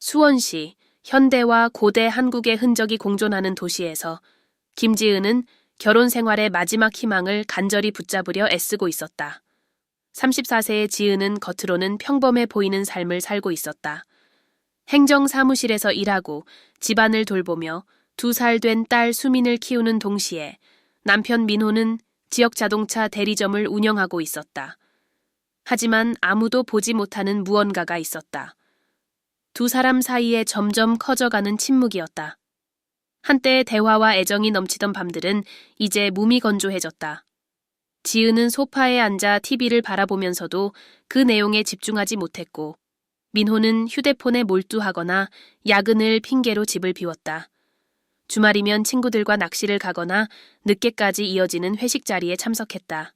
수원시, 현대와 고대 한국의 흔적이 공존하는 도시에서 김지은은 결혼 생활의 마지막 희망을 간절히 붙잡으려 애쓰고 있었다. 34세의 지은은 겉으로는 평범해 보이는 삶을 살고 있었다. 행정사무실에서 일하고 집안을 돌보며 2살 된 딸 수민을 키우는 동시에 남편 민호는 지역 자동차 대리점을 운영하고 있었다. 하지만 아무도 보지 못하는 무언가가 있었다. 두 사람 사이에 점점 커져가는 침묵이었다. 한때 대화와 애정이 넘치던 밤들은 이제 무미건조해졌다. 지은은 소파에 앉아 TV를 바라보면서도 그 내용에 집중하지 못했고, 민호는 휴대폰에 몰두하거나 야근을 핑계로 집을 비웠다. 주말이면 친구들과 낚시를 가거나 늦게까지 이어지는 회식 자리에 참석했다.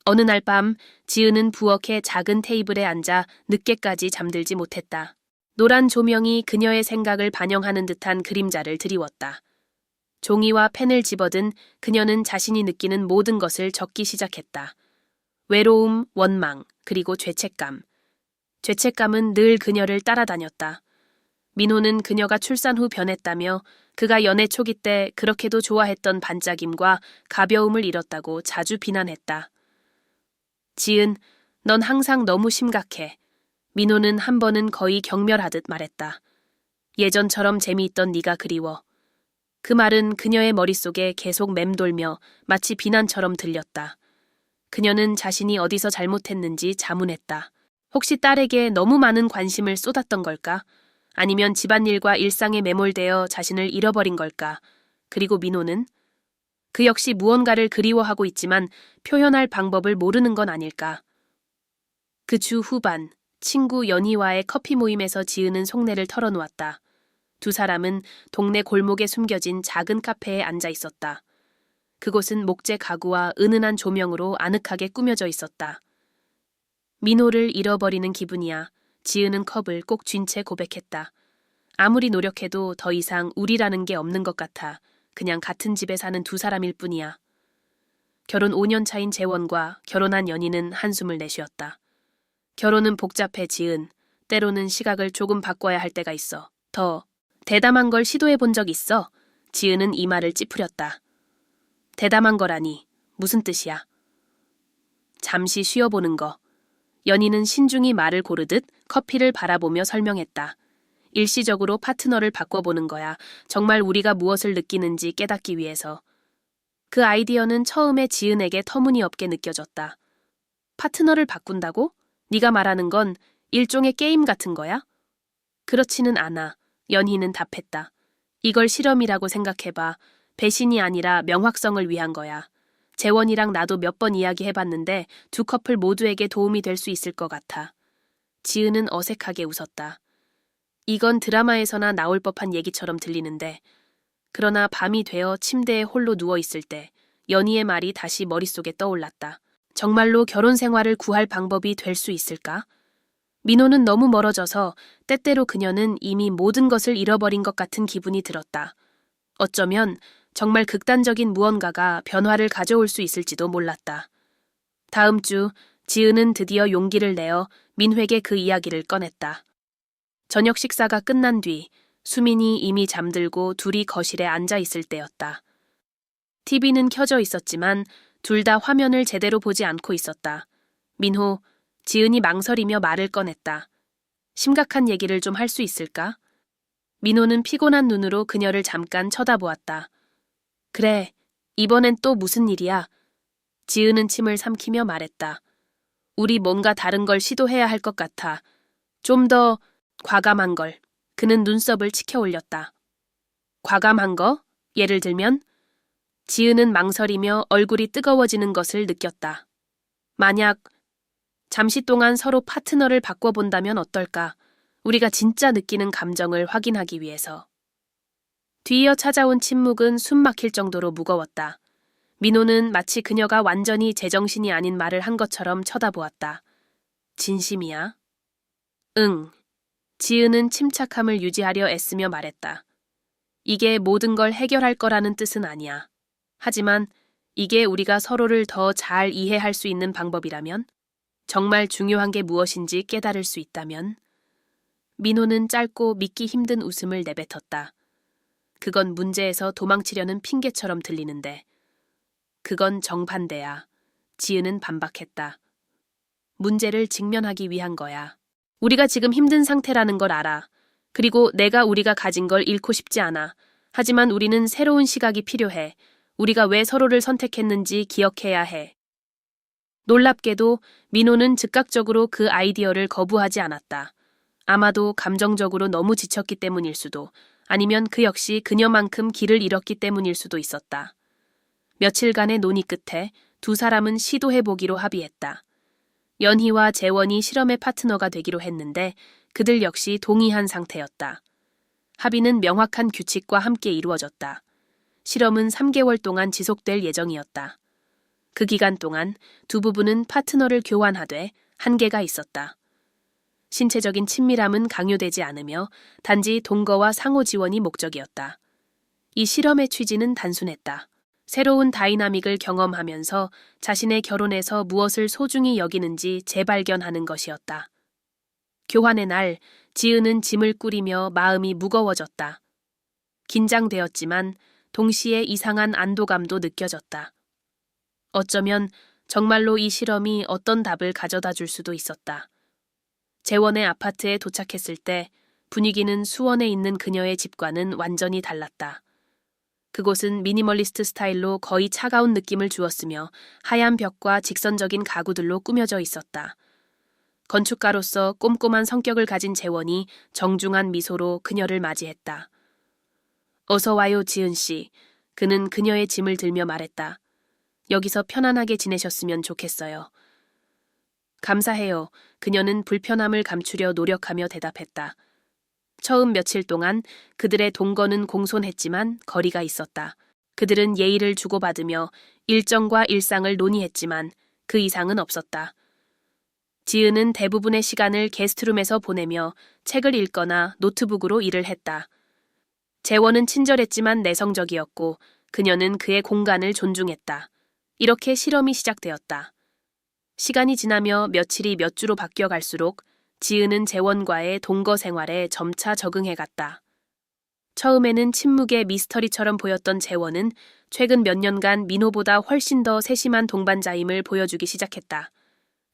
어느 날 밤 지은은 부엌의 작은 테이블에 앉아 늦게까지 잠들지 못했다. 노란 조명이 그녀의 생각을 반영하는 듯한 그림자를 드리웠다. 종이와 펜을 집어든 그녀는 자신이 느끼는 모든 것을 적기 시작했다. 외로움, 원망, 그리고 죄책감. 죄책감은 늘 그녀를 따라다녔다. 민호는 그녀가 출산 후 변했다며 그가 연애 초기 때 그렇게도 좋아했던 반짝임과 가벼움을 잃었다고 자주 비난했다. 지은, 넌 항상 너무 심각해. 민호는 한 번은 거의 경멸하듯 말했다. 예전처럼 재미있던 네가 그리워. 그 말은 그녀의 머릿속에 계속 맴돌며 마치 비난처럼 들렸다. 그녀는 자신이 어디서 잘못했는지 자문했다. 혹시 딸에게 너무 많은 관심을 쏟았던 걸까? 아니면 집안일과 일상에 매몰되어 자신을 잃어버린 걸까? 그리고 민호는? 그 역시 무언가를 그리워하고 있지만 표현할 방법을 모르는 건 아닐까? 그 주 후반, 친구 연희와의 커피 모임에서 지은은 속내를 털어놓았다. 두 사람은 동네 골목에 숨겨진 작은 카페에 앉아 있었다. 그곳은 목재 가구와 은은한 조명으로 아늑하게 꾸며져 있었다. 민호를 잃어버리는 기분이야. 지은은 컵을 꼭 쥔 채 고백했다. 아무리 노력해도 더 이상 우리라는 게 없는 것 같아. 그냥 같은 집에 사는 두 사람일 뿐이야. 결혼 5년 차인 재원과 결혼한 연희는 한숨을 내쉬었다. 결혼은 복잡해 지은. 때로는 시각을 조금 바꿔야 할 때가 있어. 더 대담한 걸 시도해 본 적 있어? 지은은 이마를 찌푸렸다. 대담한 거라니 무슨 뜻이야? 잠시 쉬어보는 거. 연희는 신중히 말을 고르듯 커피를 바라보며 설명했다. 일시적으로 파트너를 바꿔보는 거야. 정말 우리가 무엇을 느끼는지 깨닫기 위해서. 그 아이디어는 처음에 지은에게 터무니없게 느껴졌다. 파트너를 바꾼다고? 네가 말하는 건 일종의 게임 같은 거야? 그렇지는 않아. 연희는 답했다. 이걸 실험이라고 생각해봐. 배신이 아니라 명확성을 위한 거야. 재원이랑 나도 몇 번 이야기해봤는데 두 커플 모두에게 도움이 될 수 있을 것 같아. 지은은 어색하게 웃었다. 이건 드라마에서나 나올 법한 얘기처럼 들리는데, 그러나 밤이 되어 침대에 홀로 누워있을 때 연희의 말이 다시 머릿속에 떠올랐다. 정말로 결혼 생활을 구할 방법이 될 수 있을까? 민호는 너무 멀어져서 때때로 그녀는 이미 모든 것을 잃어버린 것 같은 기분이 들었다. 어쩌면 정말 극단적인 무언가가 변화를 가져올 수 있을지도 몰랐다. 다음 주 지은은 드디어 용기를 내어 민회에게 그 이야기를 꺼냈다. 저녁 식사가 끝난 뒤 수민이 이미 잠들고 둘이 거실에 앉아 있을 때였다. TV는 켜져 있었지만 둘 다 화면을 제대로 보지 않고 있었다. 민호, 지은이 망설이며 말을 꺼냈다. 심각한 얘기를 좀 할 수 있을까? 민호는 피곤한 눈으로 그녀를 잠깐 쳐다보았다. 그래, 이번엔 또 무슨 일이야? 지은은 침을 삼키며 말했다. 우리 뭔가 다른 걸 시도해야 할 것 같아. 좀 더 과감한 걸. 그는 눈썹을 치켜 올렸다. 과감한 거? 예를 들면? 지은은 망설이며 얼굴이 뜨거워지는 것을 느꼈다. 만약 잠시 동안 서로 파트너를 바꿔본다면 어떨까? 우리가 진짜 느끼는 감정을 확인하기 위해서. 뒤이어 찾아온 침묵은 숨 막힐 정도로 무거웠다. 민호는 마치 그녀가 완전히 제정신이 아닌 말을 한 것처럼 쳐다보았다. 진심이야? 응. 지은은 침착함을 유지하려 애쓰며 말했다. 이게 모든 걸 해결할 거라는 뜻은 아니야. 하지만 이게 우리가 서로를 더 잘 이해할 수 있는 방법이라면? 정말 중요한 게 무엇인지 깨달을 수 있다면? 민호는 짧고 믿기 힘든 웃음을 내뱉었다. 그건 문제에서 도망치려는 핑계처럼 들리는데. 그건 정반대야. 지은은 반박했다. 문제를 직면하기 위한 거야. 우리가 지금 힘든 상태라는 걸 알아. 그리고 내가 우리가 가진 걸 잃고 싶지 않아. 하지만 우리는 새로운 시각이 필요해. 우리가 왜 서로를 선택했는지 기억해야 해. 놀랍게도 민호는 즉각적으로 그 아이디어를 거부하지 않았다. 아마도 감정적으로 너무 지쳤기 때문일 수도, 아니면 그 역시 그녀만큼 길을 잃었기 때문일 수도 있었다. 며칠간의 논의 끝에 두 사람은 시도해보기로 합의했다. 연희와 재원이 실험의 파트너가 되기로 했는데 그들 역시 동의한 상태였다. 합의는 명확한 규칙과 함께 이루어졌다. 실험은 3개월 동안 지속될 예정이었다. 그 기간 동안 두 부부는 파트너를 교환하되 한계가 있었다. 신체적인 친밀함은 강요되지 않으며 단지 동거와 상호 지원이 목적이었다. 이 실험의 취지는 단순했다. 새로운 다이나믹을 경험하면서 자신의 결혼에서 무엇을 소중히 여기는지 재발견하는 것이었다. 교환의 날, 지은은 짐을 꾸리며 마음이 무거워졌다. 긴장되었지만 동시에 이상한 안도감도 느껴졌다. 어쩌면 정말로 이 실험이 어떤 답을 가져다 줄 수도 있었다. 재원의 아파트에 도착했을 때 분위기는 수원에 있는 그녀의 집과는 완전히 달랐다. 그곳은 미니멀리스트 스타일로 거의 차가운 느낌을 주었으며 하얀 벽과 직선적인 가구들로 꾸며져 있었다. 건축가로서 꼼꼼한 성격을 가진 재원이 정중한 미소로 그녀를 맞이했다. 어서 와요, 지은 씨. 그는 그녀의 짐을 들며 말했다. 여기서 편안하게 지내셨으면 좋겠어요. 감사해요. 그녀는 불편함을 감추려 노력하며 대답했다. 처음 며칠 동안 그들의 동거는 공손했지만 거리가 있었다. 그들은 예의를 주고받으며 일정과 일상을 논의했지만 그 이상은 없었다. 지은은 대부분의 시간을 게스트룸에서 보내며 책을 읽거나 노트북으로 일을 했다. 재원은 친절했지만 내성적이었고 그녀는 그의 공간을 존중했다. 이렇게 실험이 시작되었다. 시간이 지나며 며칠이 몇 주로 바뀌어갈수록 지은은 재원과의 동거 생활에 점차 적응해갔다. 처음에는 침묵의 미스터리처럼 보였던 재원은 최근 몇 년간 민호보다 훨씬 더 세심한 동반자임을 보여주기 시작했다.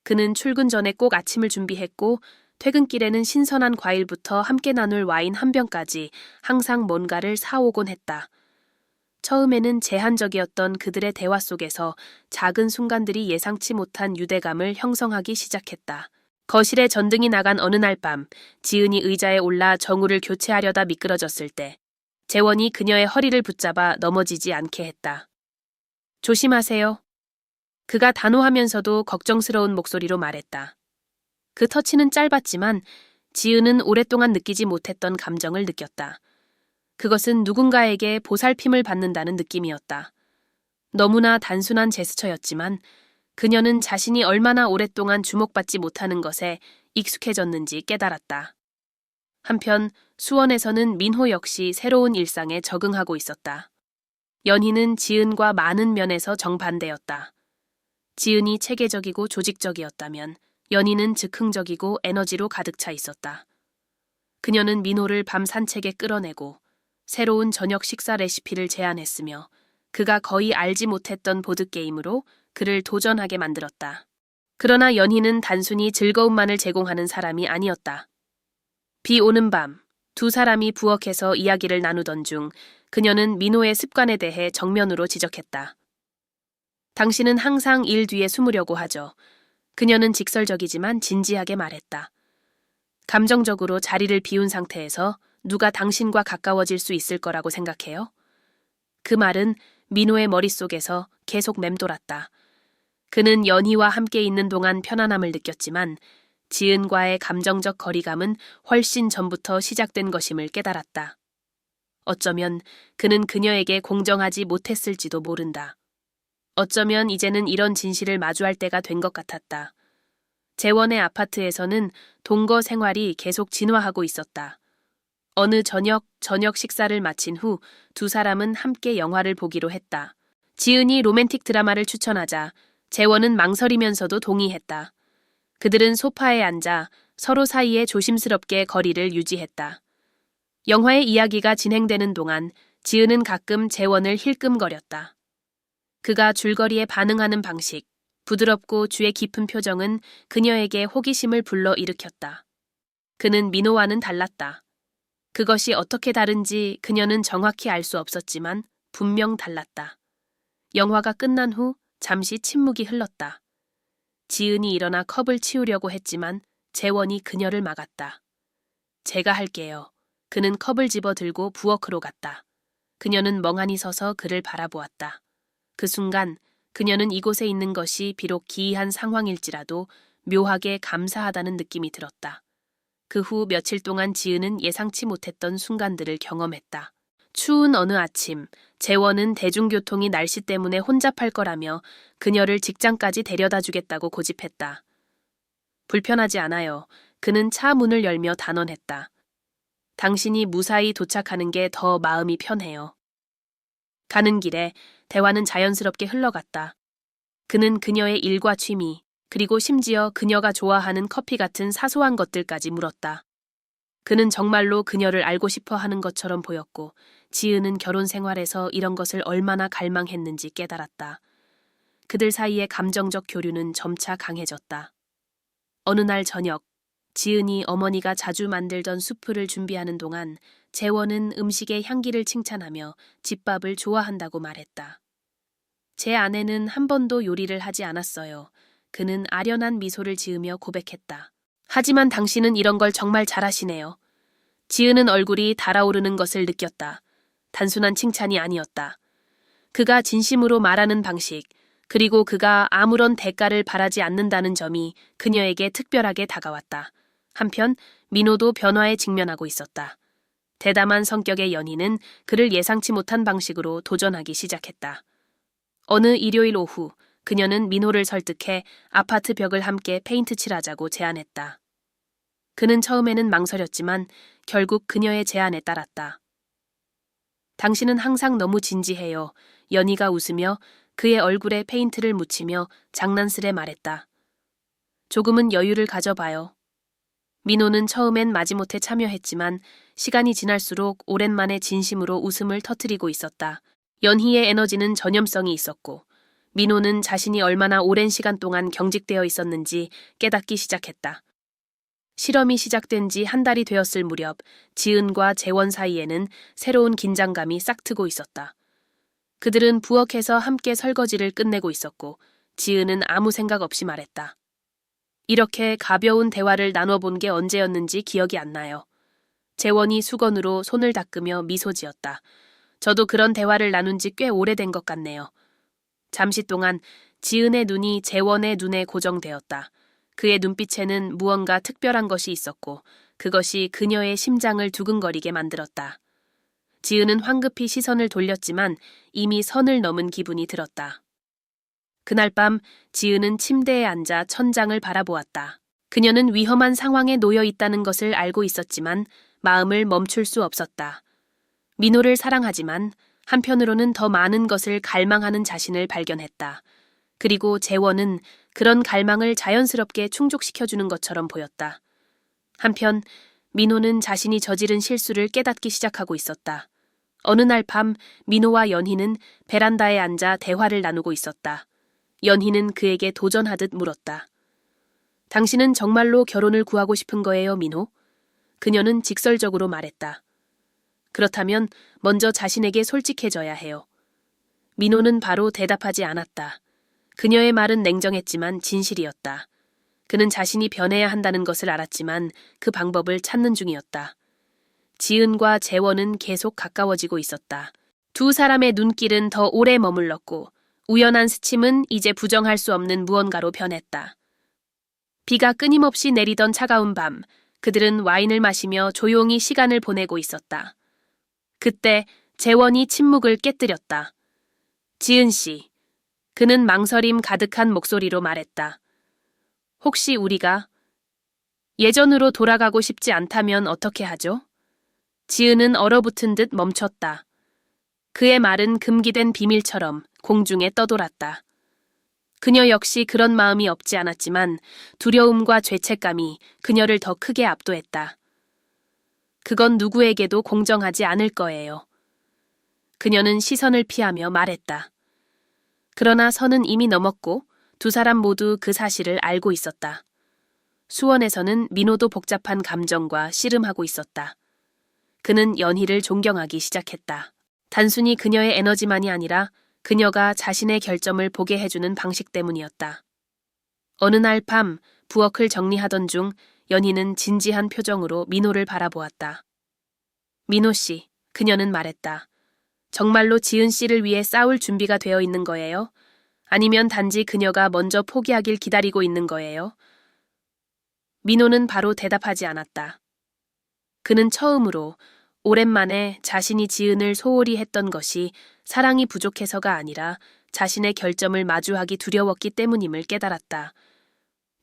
그는 출근 전에 꼭 아침을 준비했고 퇴근길에는 신선한 과일부터 함께 나눌 와인 한 병까지 항상 뭔가를 사오곤 했다. 처음에는 제한적이었던 그들의 대화 속에서 작은 순간들이 예상치 못한 유대감을 형성하기 시작했다. 거실에 전등이 나간 어느 날 밤, 지은이 의자에 올라 정우를 교체하려다 미끄러졌을 때 재원이 그녀의 허리를 붙잡아 넘어지지 않게 했다. 조심하세요. 그가 단호하면서도 걱정스러운 목소리로 말했다. 그 터치는 짧았지만 지은은 오랫동안 느끼지 못했던 감정을 느꼈다. 그것은 누군가에게 보살핌을 받는다는 느낌이었다. 너무나 단순한 제스처였지만 그녀는 자신이 얼마나 오랫동안 주목받지 못하는 것에 익숙해졌는지 깨달았다. 한편 수원에서는 민호 역시 새로운 일상에 적응하고 있었다. 연희는 지은과 많은 면에서 정반대였다. 지은이 체계적이고 조직적이었다면 연희는 즉흥적이고 에너지로 가득 차 있었다. 그녀는 민호를 밤 산책에 끌어내고 새로운 저녁 식사 레시피를 제안했으며 그가 거의 알지 못했던 보드게임으로 그를 도전하게 만들었다. 그러나 연희는 단순히 즐거움만을 제공하는 사람이 아니었다. 비 오는 밤, 두 사람이 부엌에서 이야기를 나누던 중 그녀는 민호의 습관에 대해 정면으로 지적했다. 당신은 항상 일 뒤에 숨으려고 하죠. 그녀는 직설적이지만 진지하게 말했다. 감정적으로 자리를 비운 상태에서 누가 당신과 가까워질 수 있을 거라고 생각해요? 그 말은 민호의 머릿속에서 계속 맴돌았다. 그는 연희와 함께 있는 동안 편안함을 느꼈지만 지은과의 감정적 거리감은 훨씬 전부터 시작된 것임을 깨달았다. 어쩌면 그는 그녀에게 공정하지 못했을지도 모른다. 어쩌면 이제는 이런 진실을 마주할 때가 된 것 같았다. 재원의 아파트에서는 동거 생활이 계속 진화하고 있었다. 어느 저녁 식사를 마친 후 두 사람은 함께 영화를 보기로 했다. 지은이 로맨틱 드라마를 추천하자 재원은 망설이면서도 동의했다. 그들은 소파에 앉아 서로 사이에 조심스럽게 거리를 유지했다. 영화의 이야기가 진행되는 동안 지은은 가끔 재원을 힐끔거렸다. 그가 줄거리에 반응하는 방식, 부드럽고 주의 깊은 표정은 그녀에게 호기심을 불러일으켰다. 그는 민호와는 달랐다. 그것이 어떻게 다른지 그녀는 정확히 알 수 없었지만 분명 달랐다. 영화가 끝난 후 잠시 침묵이 흘렀다. 지은이 일어나 컵을 치우려고 했지만 재원이 그녀를 막았다. 제가 할게요. 그는 컵을 집어 들고 부엌으로 갔다. 그녀는 멍하니 서서 그를 바라보았다. 그 순간 그녀는 이곳에 있는 것이 비록 기이한 상황일지라도 묘하게 감사하다는 느낌이 들었다. 그 후 며칠 동안 지은은 예상치 못했던 순간들을 경험했다. 추운 어느 아침, 재원은 대중교통이 날씨 때문에 혼잡할 거라며 그녀를 직장까지 데려다 주겠다고 고집했다. 불편하지 않아요. 그는 차 문을 열며 단언했다. 당신이 무사히 도착하는 게 더 마음이 편해요. 가는 길에 대화는 자연스럽게 흘러갔다. 그는 그녀의 일과 취미, 그리고 심지어 그녀가 좋아하는 커피 같은 사소한 것들까지 물었다. 그는 정말로 그녀를 알고 싶어 하는 것처럼 보였고 지은은 결혼 생활에서 이런 것을 얼마나 갈망했는지 깨달았다. 그들 사이의 감정적 교류는 점차 강해졌다. 어느 날 저녁, 지은이 어머니가 자주 만들던 수프를 준비하는 동안 재원은 음식의 향기를 칭찬하며 집밥을 좋아한다고 말했다. 제 아내는 한 번도 요리를 하지 않았어요. 그는 아련한 미소를 지으며 고백했다. 하지만 당신은 이런 걸 정말 잘하시네요. 지은은 얼굴이 달아오르는 것을 느꼈다. 단순한 칭찬이 아니었다. 그가 진심으로 말하는 방식, 그리고 그가 아무런 대가를 바라지 않는다는 점이 그녀에게 특별하게 다가왔다. 한편 민호도 변화에 직면하고 있었다. 대담한 성격의 연희는 그를 예상치 못한 방식으로 도전하기 시작했다. 어느 일요일 오후 그녀는 민호를 설득해 아파트 벽을 함께 페인트 칠하자고 제안했다. 그는 처음에는 망설였지만 결국 그녀의 제안에 따랐다. 당신은 항상 너무 진지해요. 연희가 웃으며 그의 얼굴에 페인트를 묻히며 장난스레 말했다. 조금은 여유를 가져봐요. 민호는 처음엔 마지못해 참여했지만 시간이 지날수록 오랜만에 진심으로 웃음을 터뜨리고 있었다. 연희의 에너지는 전염성이 있었고 민호는 자신이 얼마나 오랜 시간 동안 경직되어 있었는지 깨닫기 시작했다. 실험이 시작된 지 한 달이 되었을 무렵 지은과 재원 사이에는 새로운 긴장감이 싹트고 있었다. 그들은 부엌에서 함께 설거지를 끝내고 있었고 지은은 아무 생각 없이 말했다. 이렇게 가벼운 대화를 나눠본 게 언제였는지 기억이 안 나요. 재원이 수건으로 손을 닦으며 미소 지었다. 저도 그런 대화를 나눈 지 꽤 오래된 것 같네요. 잠시 동안 지은의 눈이 재원의 눈에 고정되었다. 그의 눈빛에는 무언가 특별한 것이 있었고 그것이 그녀의 심장을 두근거리게 만들었다. 지은은 황급히 시선을 돌렸지만 이미 선을 넘은 기분이 들었다. 그날 밤 지은은 침대에 앉아 천장을 바라보았다. 그녀는 위험한 상황에 놓여 있다는 것을 알고 있었지만 마음을 멈출 수 없었다. 민호를 사랑하지만 한편으로는 더 많은 것을 갈망하는 자신을 발견했다. 그리고 재원은 그런 갈망을 자연스럽게 충족시켜주는 것처럼 보였다. 한편 민호는 자신이 저지른 실수를 깨닫기 시작하고 있었다. 어느 날 밤 민호와 연희는 베란다에 앉아 대화를 나누고 있었다. 연희는 그에게 도전하듯 물었다. 당신은 정말로 결혼을 구하고 싶은 거예요, 민호? 그녀는 직설적으로 말했다. 그렇다면 먼저 자신에게 솔직해져야 해요. 민호는 바로 대답하지 않았다. 그녀의 말은 냉정했지만 진실이었다. 그는 자신이 변해야 한다는 것을 알았지만 그 방법을 찾는 중이었다. 지은과 재원은 계속 가까워지고 있었다. 두 사람의 눈길은 더 오래 머물렀고 우연한 스침은 이제 부정할 수 없는 무언가로 변했다. 비가 끊임없이 내리던 차가운 밤, 그들은 와인을 마시며 조용히 시간을 보내고 있었다. 그때 재원이 침묵을 깨뜨렸다. 지은 씨. 그는 망설임 가득한 목소리로 말했다. 혹시 우리가 예전으로 돌아가고 싶지 않다면 어떻게 하죠? 지은은 얼어붙은 듯 멈췄다. 그의 말은 금기된 비밀처럼 공중에 떠돌았다. 그녀 역시 그런 마음이 없지 않았지만 두려움과 죄책감이 그녀를 더 크게 압도했다. 그건 누구에게도 공정하지 않을 거예요. 그녀는 시선을 피하며 말했다. 그러나 선은 이미 넘었고 두 사람 모두 그 사실을 알고 있었다. 수원에서는 민호도 복잡한 감정과 씨름하고 있었다. 그는 연희를 존경하기 시작했다. 단순히 그녀의 에너지만이 아니라 그녀가 자신의 결점을 보게 해주는 방식 때문이었다. 어느 날 밤 부엌을 정리하던 중 연희는 진지한 표정으로 민호를 바라보았다. 민호 씨, 그녀는 말했다. 정말로 지은 씨를 위해 싸울 준비가 되어 있는 거예요? 아니면 단지 그녀가 먼저 포기하길 기다리고 있는 거예요? 민호는 바로 대답하지 않았다. 그는 처음으로 오랜만에 자신이 지은을 소홀히 했던 것이 사랑이 부족해서가 아니라 자신의 결점을 마주하기 두려웠기 때문임을 깨달았다.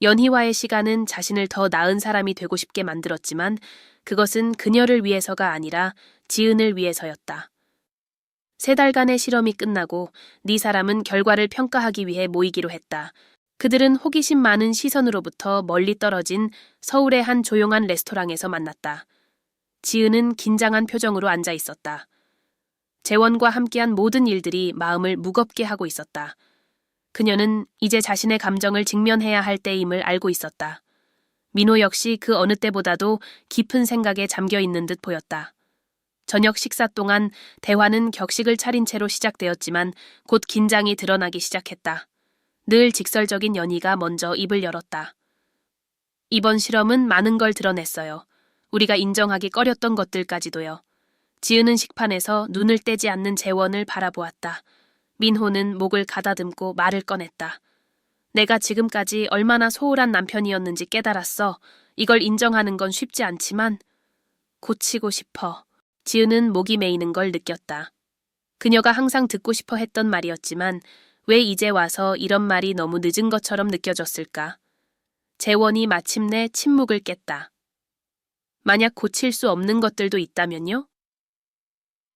연희와의 시간은 자신을 더 나은 사람이 되고 싶게 만들었지만 그것은 그녀를 위해서가 아니라 지은을 위해서였다. 3달간의 실험이 끝나고 네 사람은 결과를 평가하기 위해 모이기로 했다. 그들은 호기심 많은 시선으로부터 멀리 떨어진 서울의 한 조용한 레스토랑에서 만났다. 지은은 긴장한 표정으로 앉아 있었다. 재원과 함께한 모든 일들이 마음을 무겁게 하고 있었다. 그녀는 이제 자신의 감정을 직면해야 할 때임을 알고 있었다. 민호 역시 그 어느 때보다도 깊은 생각에 잠겨 있는 듯 보였다. 저녁 식사 동안 대화는 격식을 차린 채로 시작되었지만 곧 긴장이 드러나기 시작했다. 늘 직설적인 연희가 먼저 입을 열었다. 이번 실험은 많은 걸 드러냈어요. 우리가 인정하기 꺼렸던 것들까지도요. 지은은 식판에서 눈을 떼지 않는 재원을 바라보았다. 민호는 목을 가다듬고 말을 꺼냈다. 내가 지금까지 얼마나 소홀한 남편이었는지 깨달았어. 이걸 인정하는 건 쉽지 않지만 고치고 싶어. 지은은 목이 메이는 걸 느꼈다. 그녀가 항상 듣고 싶어 했던 말이었지만 왜 이제 와서 이런 말이 너무 늦은 것처럼 느껴졌을까? 재원이 마침내 침묵을 깼다. 만약 고칠 수 없는 것들도 있다면요?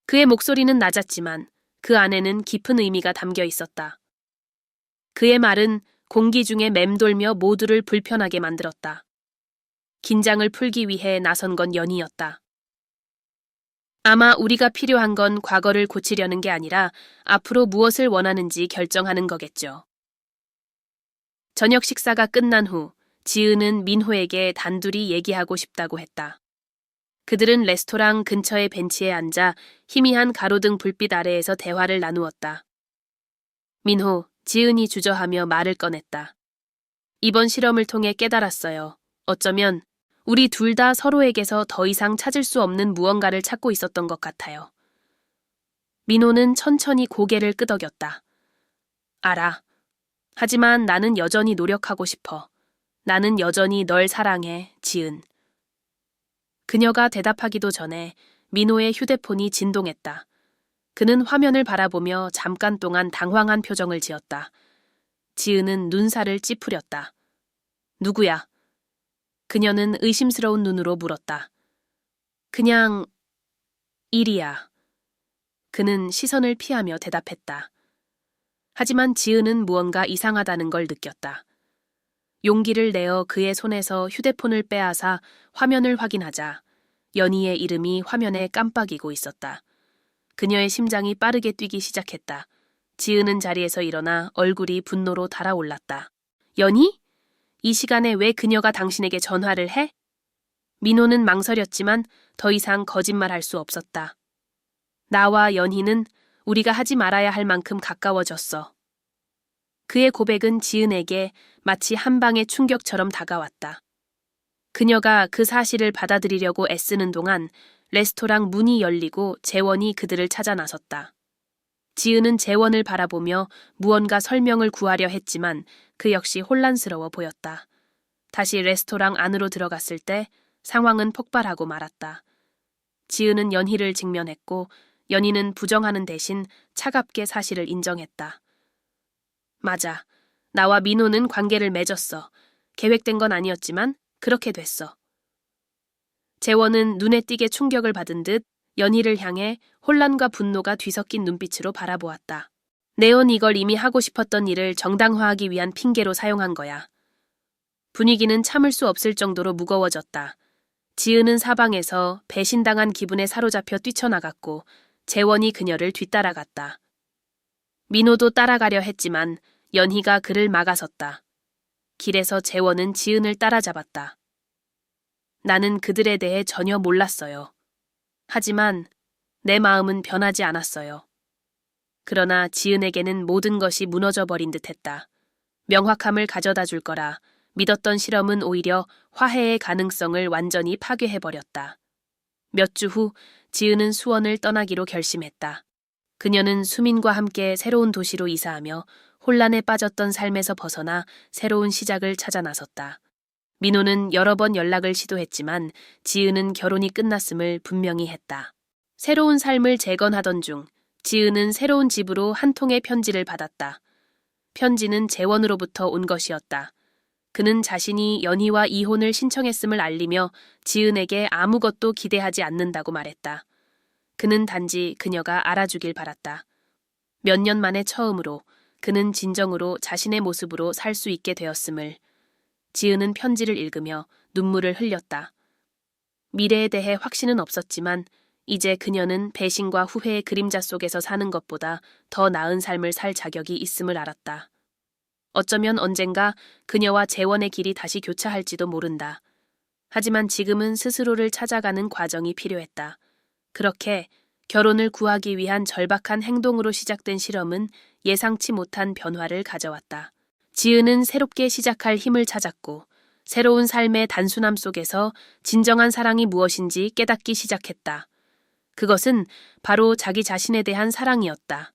그의 목소리는 낮았지만 그 안에는 깊은 의미가 담겨 있었다. 그의 말은 공기 중에 맴돌며 모두를 불편하게 만들었다. 긴장을 풀기 위해 나선 건 연희였다. 아마 우리가 필요한 건 과거를 고치려는 게 아니라 앞으로 무엇을 원하는지 결정하는 거겠죠. 저녁 식사가 끝난 후 지은은 민호에게 단둘이 얘기하고 싶다고 했다. 그들은 레스토랑 근처의 벤치에 앉아 희미한 가로등 불빛 아래에서 대화를 나누었다. 민호, 지은이 주저하며 말을 꺼냈다. 이번 실험을 통해 깨달았어요. 어쩌면 우리 둘 다 서로에게서 더 이상 찾을 수 없는 무언가를 찾고 있었던 것 같아요. 민호는 천천히 고개를 끄덕였다. 알아. 하지만 나는 여전히 노력하고 싶어. 나는 여전히 널 사랑해, 지은. 그녀가 대답하기도 전에 민호의 휴대폰이 진동했다. 그는 화면을 바라보며 잠깐 동안 당황한 표정을 지었다. 지은은 눈살을 찌푸렸다. 누구야? 그녀는 의심스러운 눈으로 물었다. 그냥 일이야. 그는 시선을 피하며 대답했다. 하지만 지은은 무언가 이상하다는 걸 느꼈다. 용기를 내어 그의 손에서 휴대폰을 빼앗아 화면을 확인하자 연희의 이름이 화면에 깜빡이고 있었다. 그녀의 심장이 빠르게 뛰기 시작했다. 지은은 자리에서 일어나 얼굴이 분노로 달아올랐다. 연희? 이 시간에 왜 그녀가 당신에게 전화를 해? 민호는 망설였지만 더 이상 거짓말할 수 없었다. 나와 연희는 우리가 하지 말아야 할 만큼 가까워졌어. 그의 고백은 지은에게 마치 한 방의 충격처럼 다가왔다. 그녀가 그 사실을 받아들이려고 애쓰는 동안 레스토랑 문이 열리고 재원이 그들을 찾아 나섰다. 지은은 재원을 바라보며 무언가 설명을 구하려 했지만 그 역시 혼란스러워 보였다. 다시 레스토랑 안으로 들어갔을 때 상황은 폭발하고 말았다. 지은은 연희를 직면했고 연희는 부정하는 대신 차갑게 사실을 인정했다. 맞아. 나와 민호는 관계를 맺었어. 계획된 건 아니었지만 그렇게 됐어. 재원은 눈에 띄게 충격을 받은 듯 연희를 향해 혼란과 분노가 뒤섞인 눈빛으로 바라보았다. 네온 이걸 이미 하고 싶었던 일을 정당화하기 위한 핑계로 사용한 거야. 분위기는 참을 수 없을 정도로 무거워졌다. 지은은 사방에서 배신당한 기분에 사로잡혀 뛰쳐나갔고 재원이 그녀를 뒤따라갔다. 민호도 따라가려 했지만 연희가 그를 막아섰다. 길에서 재원은 지은을 따라잡았다. 나는 그들에 대해 전혀 몰랐어요. 하지만 내 마음은 변하지 않았어요. 그러나 지은에게는 모든 것이 무너져 버린 듯했다. 명확함을 가져다 줄 거라 믿었던 실험은 오히려 화해의 가능성을 완전히 파괴해버렸다. 몇 주 후 지은은 수원을 떠나기로 결심했다. 그녀는 수민과 함께 새로운 도시로 이사하며 혼란에 빠졌던 삶에서 벗어나 새로운 시작을 찾아 나섰다. 민호는 여러 번 연락을 시도했지만 지은은 결혼이 끝났음을 분명히 했다. 새로운 삶을 재건하던 중 지은은 새로운 집으로 한 통의 편지를 받았다. 편지는 재원으로부터 온 것이었다. 그는 자신이 연희와 이혼을 신청했음을 알리며 지은에게 아무것도 기대하지 않는다고 말했다. 그는 단지 그녀가 알아주길 바랐다. 몇 년 만에 처음으로 그는 진정으로 자신의 모습으로 살 수 있게 되었음을. 지은은 편지를 읽으며 눈물을 흘렸다. 미래에 대해 확신은 없었지만 이제 그녀는 배신과 후회의 그림자 속에서 사는 것보다 더 나은 삶을 살 자격이 있음을 알았다. 어쩌면 언젠가 그녀와 재원의 길이 다시 교차할지도 모른다. 하지만 지금은 스스로를 찾아가는 과정이 필요했다. 그렇게 결혼을 구하기 위한 절박한 행동으로 시작된 실험은 예상치 못한 변화를 가져왔다. 지은은 새롭게 시작할 힘을 찾았고 새로운 삶의 단순함 속에서 진정한 사랑이 무엇인지 깨닫기 시작했다. 그것은 바로 자기 자신에 대한 사랑이었다.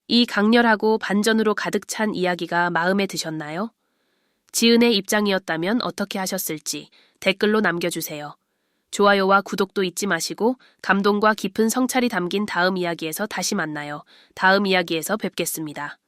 이 강렬하고 반전으로 가득 찬 이야기가 마음에 드셨나요? 지은의 입장이었다면 어떻게 하셨을지 댓글로 남겨주세요. 좋아요와 구독도 잊지 마시고 감동과 깊은 성찰이 담긴 다음 이야기에서 다시 만나요. 다음 이야기에서 뵙겠습니다.